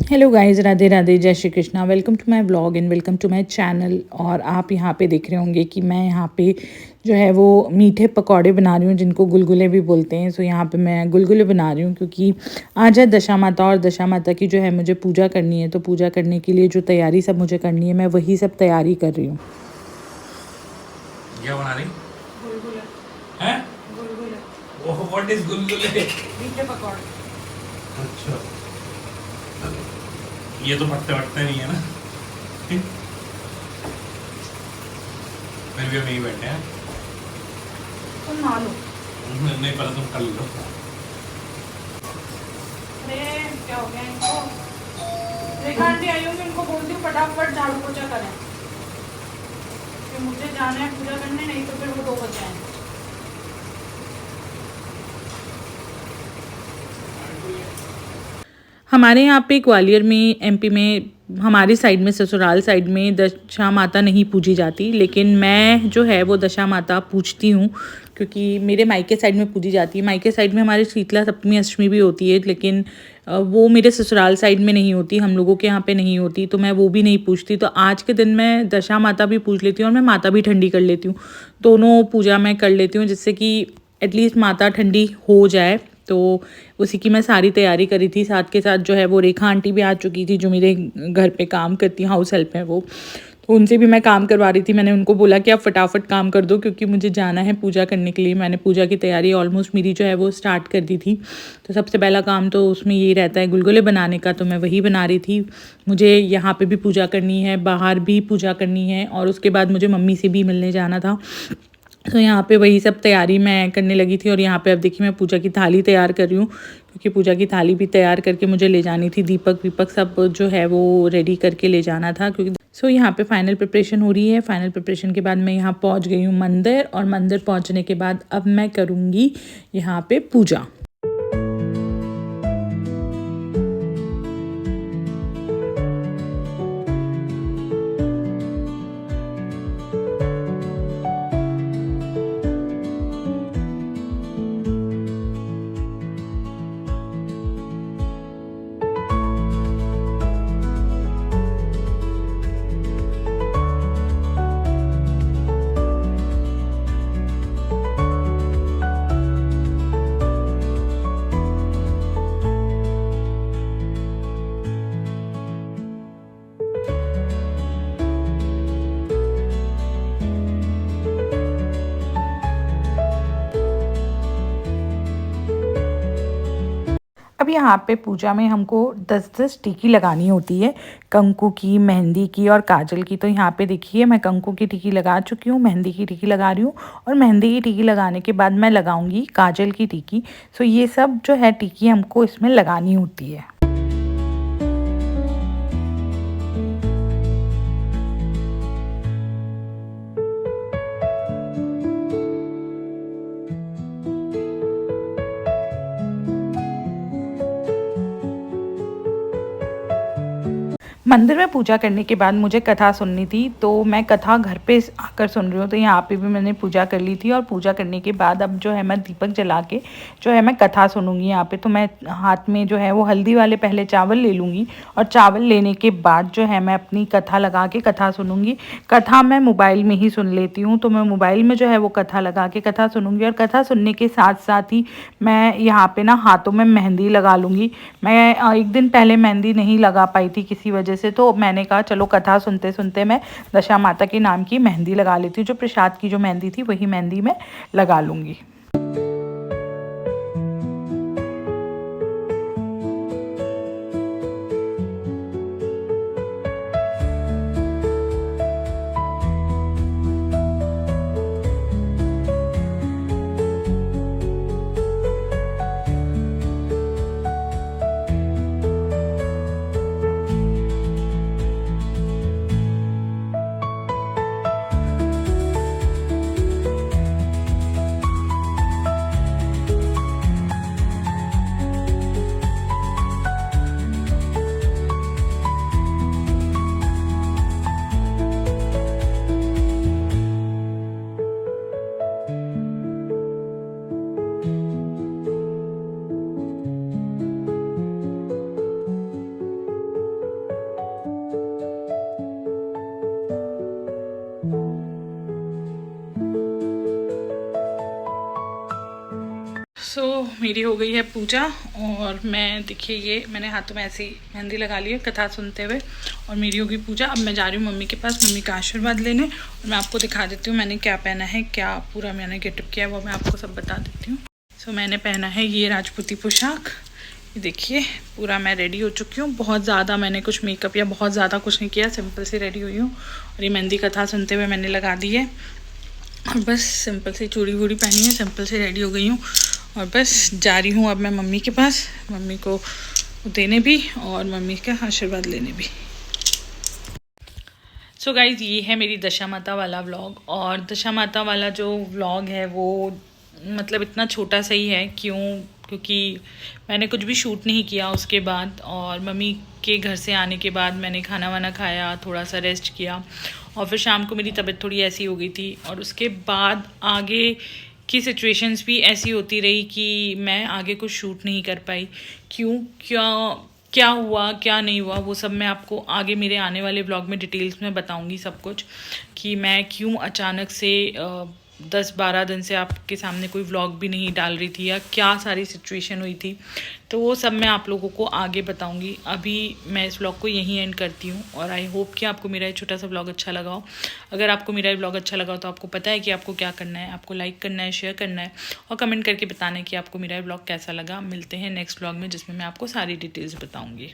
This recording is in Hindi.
हेलो गाइस, राधे राधे, जय Shri Krishna. Welcome to my blog and welcome to my channel. और आप यहाँ पे देख रहे होंगे कि मैं यहाँ पे जो है वो मीठे पकौड़े बना रही हूँ, जिनको गुलगुले भी बोलते हैं। सो यहाँ पे मैं गुलगुले बना रही हूँ क्योंकि आज है दशा माता और दशा माता की जो है मुझे पूजा करनी है। तो पूजा करने के लिए जो तैयारी सब मुझे करनी है, मैं वही सब तैयारी कर रही हूँ। क्या बना रही? गुलगुले। हैं? गुलगुले। ओह, व्हाट इज गुलगुले? मीठे पकौड़े। अच्छा, ये तो फटते वटते नहीं है ना? फिर भी हम यहीं बैठे हैं। तुम नहा लो। नहीं, पहले तुम कर लो। अरे क्या हो गया इनको? रेखा आंटी आई होंगी, उनको बोलती हूँ फटाफट झाड़ू पोछा करें कि मुझे जाना है पूजा करने, नहीं तो फिर वो 2 बजे आएंगे। हमारे यहाँ पे ग्वालियर में, एमपी में, हमारी साइड में, ससुराल साइड में दशा माता नहीं पूजी जाती, लेकिन मैं जो है वो दशा माता पूजती हूँ क्योंकि मेरे मायके साइड में पूजी जाती है। मायके साइड में हमारे शीतला सप्तमी अष्टमी भी होती है, लेकिन वो मेरे ससुराल साइड में नहीं होती, हम लोगों के यहाँ पे नहीं होती, तो मैं वो भी नहीं पूजती। तो आज के दिन मैं दशा माता भी पूज लेती हूँ और मैं माता भी ठंडी कर लेती हूँ। दोनों पूजा मैं कर लेती हूँ जिससे कि एटलीस्ट माता ठंडी हो जाए। तो उसी की मैं सारी तैयारी करी थी। साथ के साथ जो है वो रेखा आंटी भी आ चुकी थी, जो मेरे घर पे काम करती, हाउस हेल्प है वो। तो उनसे भी मैं काम करवा रही थी। मैंने उनको बोला कि आप फटाफट काम कर दो क्योंकि मुझे जाना है पूजा करने के लिए। मैंने पूजा की तैयारी ऑलमोस्ट मेरी जो है वो स्टार्ट कर दी थी। तो सबसे पहला काम तो उसमें यही रहता है गुलगुले बनाने का, तो मैं वही बना रही थी। मुझे यहाँ पे भी पूजा करनी है, बाहर भी पूजा करनी है, और उसके बाद मुझे मम्मी से भी मिलने जाना था। तो यहाँ पे वही सब तैयारी मैं करने लगी थी। और यहाँ पे अब देखिए मैं पूजा की थाली तैयार कर रही हूँ क्योंकि पूजा की थाली भी तैयार करके मुझे ले जानी थी। दीपक वीपक सब जो है वो रेडी करके ले जाना था क्योंकि यहाँ पे फाइनल प्रिपरेशन हो रही है। फाइनल प्रिपरेशन के बाद मैं यहाँ पहुँच गई हूँ मंदिर, और मंदिर पहुँचने के बाद अब मैं करूँगी यहाँ पे पूजा। अब यहाँ पे पूजा में हमको 10-10 टिकी लगानी होती है, कंकु की, मेहंदी की और काजल की। तो यहाँ पे देखिए मैं कंकु की टिकी लगा चुकी हूँ, मेहंदी की टिकी लगा रही हूँ, और मेहंदी की टिकी लगाने के बाद मैं लगाऊंगी काजल की टिकी। सो ये सब जो है टिकी हमको इसमें लगानी होती है। मंदिर में पूजा करने के बाद मुझे कथा सुननी थी, तो मैं कथा घर पे आकर सुन रही हूँ। तो यहाँ पे भी मैंने पूजा कर ली थी, और पूजा करने के बाद अब जो है मैं दीपक जला के जो है मैं कथा सुनूंगी यहाँ पे। तो मैं हाथ में जो है वो हल्दी वाले पहले चावल ले लूँगी, और चावल लेने के बाद जो है मैं अपनी कथा लगा के कथा सुनूंगी। कथा मैं मोबाइल में ही सुन लेती हूँ, तो मैं मोबाइल में जो है वो कथा लगा के कथा सुनूंगी। और कथा सुनने के साथ साथ ही मैं यहाँ पे ना हाथों में मेहंदी लगा लूँगी। मैं एक दिन पहले मेहंदी नहीं लगा पाई थी किसी वजह से, तो मैंने कहा चलो कथा सुनते सुनते मैं दशा माता के नाम की मेहंदी लगा लेती हूँ। जो प्रसाद की जो मेहंदी थी वही मेहंदी मैं लगा लूँगी। सो मेरी हो गई है पूजा और मैं देखिए ये मैंने हाथों में ऐसी मेहंदी लगा ली है कथा सुनते हुए और मेरी होगी पूजा। अब मैं जा रही हूँ मम्मी के पास मम्मी का आशीर्वाद लेने और मैं आपको दिखा देती हूँ मैंने क्या पहना है, क्या पूरा मैंने गेटअप किया है वो मैं आपको सब बता देती हूँ। सो मैंने पहना है ये राजपूती पोशाक, ये देखिए पूरा मैं रेडी हो चुकी हूँ। बहुत ज़्यादा मैंने कुछ मेकअप या बहुत ज़्यादा कुछ नहीं किया, सिंपल सी रेडी हुई हूँ और ये मेहंदी कथा सुनते हुए मैंने लगा दी है और बस सिंपल सी चूड़ी वूड़ी पहनी है, सिंपल से रेडी हो गई हूँ और बस जा रही हूँ अब मैं मम्मी के पास, मम्मी को देने भी और मम्मी का आशीर्वाद लेने भी। सो गाइज़ ये है मेरी दशा माता वाला व्लॉग और दशा माता वाला जो व्लॉग है वो मतलब इतना छोटा सा ही है, क्योंकि मैंने कुछ भी शूट नहीं किया उसके बाद और मम्मी के घर से आने के बाद मैंने खाना वाना खाया, थोड़ा सा रेस्ट किया और फिर शाम को मेरी तबीयत थोड़ी ऐसी हो गई थी और उसके बाद आगे की सिचुएशंस भी ऐसी होती रही कि मैं आगे कुछ शूट नहीं कर पाई। क्या हुआ क्या नहीं हुआ वो सब मैं आपको आगे मेरे आने वाले ब्लॉग में डिटेल्स में बताऊंगी सब कुछ, कि मैं क्यों अचानक से 10-12 दिन से आपके सामने कोई व्लॉग भी नहीं डाल रही थी या क्या सारी सिचुएशन हुई थी, तो वो सब मैं आप लोगों को आगे बताऊंगी। अभी मैं इस व्लॉग को यहीं एंड करती हूँ और आई होप कि आपको मेरा ये छोटा सा व्लॉग अच्छा लगा हो। अगर आपको मेरा ये व्लॉग अच्छा लगा हो तो आपको पता है कि आपको क्या करना है, आपको लाइक करना है, शेयर करना है और कमेंट करके बताना है कि आपको मेरा ये व्लॉग कैसा लगा। मिलते हैं नेक्स्ट व्लॉग में जिसमें मैं आपको सारी डिटेल्स बताऊँगी।